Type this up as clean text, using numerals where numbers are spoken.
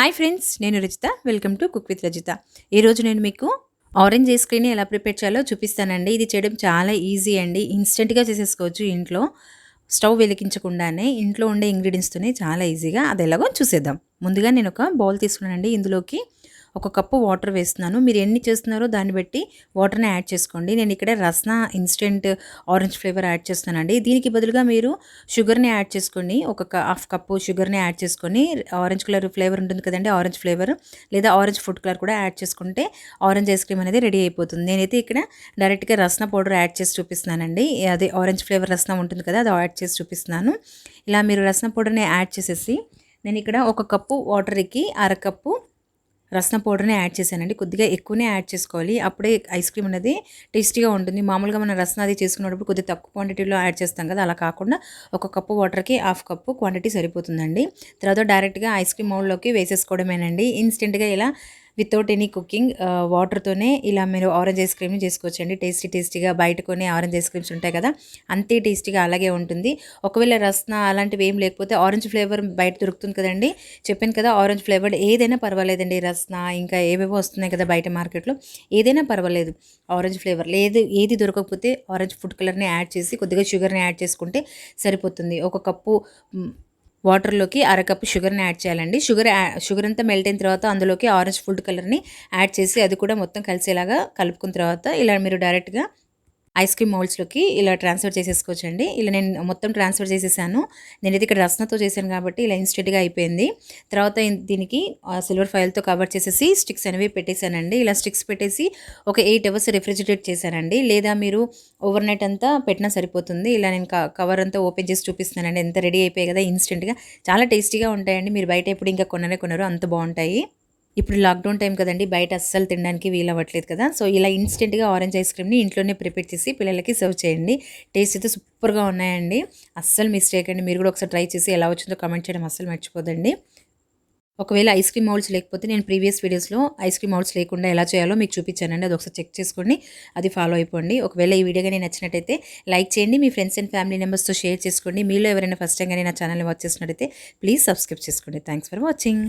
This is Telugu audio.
హాయ్ ఫ్రెండ్స్, నేను Rajitha. Welcome to cook with Rajitha. ఈరోజు నేను మీకు ఆరెంజ్ ఐస్ క్రీమ్ని ఎలా ప్రిపేర్ చేయాలో చూపిస్తానండి. ఇది చేయడం చాలా ఈజీ అండి. ఇన్స్టెంట్గా చేసేసుకోవచ్చు ఇంట్లో, స్టవ్ వెలిగించకుండానే. ఇంట్లో ఉండే ఇంగ్రీడియంట్స్తోనే చాలా ఈజీగా. అది ఎలాగో చూసేద్దాం. ముందుగా నేను ఒక బౌల్ తీసుకున్నానండి. ఇందులోకి ఒక కప్పు వాటర్ వేస్తున్నాను. మీరు ఎన్ని చేస్తున్నారో దాన్ని బట్టి వాటర్ని యాడ్ చేసుకోండి. నేను ఇక్కడ Rasna instant orange flavour add చేస్తున్నానండి. దీనికి బదులుగా మీరు షుగర్ని యాడ్ చేసుకోండి. ఒక హాఫ్ కప్పు షుగర్ని యాడ్ చేసుకొని, ఆరెంజ్ కలర్ ఫ్లేవర్ ఉంటుంది కదండి, ఆరెంజ్ ఫ్లేవర్ లేదా ఆరెంజ్ ఫుడ్ కలర్ కూడా యాడ్ చేసుకుంటే ఆరెంజ్ ఐస్ క్రీమ్ అనేది రెడీ అయిపోతుంది. నేనైతే ఇక్కడ డైరెక్ట్గా రస్నా పౌడర్ యాడ్ చేసి చూపిస్తున్నానండి. అదే ఆరెంజ్ ఫ్లేవర్ రస్నా ఉంటుంది కదా, అది యాడ్ చేసి చూపిస్తున్నాను. ఇలా మీరు రస్నా పౌడర్ని యాడ్ చేసేసి, నేను ఇక్కడ ఒక కప్పు వాటర్కి అరకప్పు రస్నా పౌడర్ని యాడ్ చేశానండి. కొద్దిగా ఎక్కువనే యాడ్ చేసుకోవాలి, అప్పుడే ఐస్ క్రీమ్ అనేది టేస్టీగా ఉంటుంది. మామూలుగా మనం రస్నా అది చేసుకున్నప్పుడు కొద్దిగా తక్కువ క్వాంటిటీలో యాడ్ చేస్తాం కదా, అలా కాకుండా ఒక కప్పు వాటర్కి హాఫ్ కప్పు క్వాంటిటీ సరిపోతుందండి. తర్వాత డైరెక్ట్గా ఐస్ క్రీమ్ మౌల్డ్లోకి వేసేసుకోవడమేనండి. ఇన్స్టెంట్గా ఇలా వితౌట్ ఎనీ కుకింగ్ వాటర్తోనే ఇలా మీరు ఆరెంజ్ ఐస్ క్రీమ్ని చేసుకోవచ్చండి. టేస్టీగా బయట కొన్ని ఆరెంజ్ ఐస్ క్రీమ్స్ ఉంటాయి కదా, అంతే టేస్టీగా అలాగే ఉంటుంది. ఒకవేళ రస్నా అలాంటివి ఏం లేకపోతే ఆరెంజ్ ఫ్లేవర్ బయట దొరుకుతుంది కదండి, చెప్పాను కదా, ఆరెంజ్ ఫ్లేవర్డ్ ఏదైనా పర్వాలేదండి. రస్నా ఇంకా ఏవేవో వస్తున్నాయి కదా బయట మార్కెట్లో, ఏదైనా పర్వాలేదు. ఆరెంజ్ ఫ్లేవర్ లేదు, ఏది దొరకకపోతే ఆరెంజ్ ఫుడ్ కలర్ని యాడ్ చేసి కొద్దిగా షుగర్ని యాడ్ చేసుకుంటే సరిపోతుంది. ఒక కప్పు వాటర్లోకి అరకప్పు షుగర్ని యాడ్ చేయాలండి. షుగర్ అంతా మెల్ట్ అయిన తర్వాత అందులోకి ఆరెంజ్ ఫుడ్ కలర్ని యాడ్ చేసి అది కూడా మొత్తం కలిసేలాగా కలుపుకున్న తర్వాత ఇలా మీరు డైరెక్ట్గా ఐస్ క్రీమ్ మౌల్డ్స్లోకి ఇలా ట్రాన్స్ఫర్ చేసేసుకోవచ్చండి. ఇలా నేను మొత్తం ట్రాన్స్ఫర్ చేసేసాను. నేనైతే ఇక్కడ రస్నాతో చేశాను కాబట్టి ఇలా ఇన్స్టెంట్గా అయిపోయింది. తర్వాత దీనికి సిల్వర్ ఫాయిల్తో కవర్ చేసేసి స్టిక్స్ అనేవి పెట్టేశానండి. ఇలా స్టిక్స్ పెట్టేసి ఒక 8 అవర్స్ రిఫ్రిజిరేట్ చేశానండి. లేదా మీరు ఓవర్ నైట్ అంతా పెట్టినా సరిపోతుంది. ఇలా నేను కవర్ అంతా ఓపెన్ చేసి చూపిస్తున్నానండి. ఎంత రెడీ అయిపోయాయి కదా ఇన్స్టెంట్గా. చాలా టేస్టీగా ఉంటాయండి. మీరు బయట ఎప్పుడు ఇంకా కొనరు, అంత బాగుంటాయి. ఇప్పుడు లాక్డౌన్ టైం కదండి, బయట అస్సలు తినడానికి వీలవ్వట్లేదు కదా. సో ఇలా ఇన్స్టెంట్గా ఆరెంజ్ ఐస్ క్రీమ్ని ఇంట్లోనే ప్రిపేర్ చేసి పిల్లలకి సర్వ్ చేయండి. టేస్ట్ అయితే సూపర్గా ఉన్నాయండి. అస్సలు మిస్ చేయకండి. మీరు కూడా ఒకసారి ట్రై చేసి ఎలా వచ్చిందో కామెంట్ చేయడం అస్సలు మర్చిపోదండి. ఒకవేళ ఐస్ క్రీమ్ మౌల్డ్స్ లేకపోతే నేను ప్రీవియస్ వీడియోస్లో ఐస్ క్రీమ్ మౌల్డ్స్ లేకుండా ఎలా చేయాలో మీకు చూపించానండి. అది ఒకసారి చెక్ చేసుకోండి, అది ఫాలో అయిపోండి. ఒకవేళ ఈ వీడియో కానీ నచ్చినట్టయితే లైక్ చేయండి, మీ ఫ్రెండ్స్ అండ్ ఫ్యామిలీ మెంబర్స్తో షేర్ చేసుకోండి. మీలో ఎవరైనా ఫస్ట్ టైం కానీ నా ఛానల్ని వాచ్ చేసినట్టయితే ప్లీజ్ సబ్స్క్రైబ్ చేసుకోండి. Thanks for watching.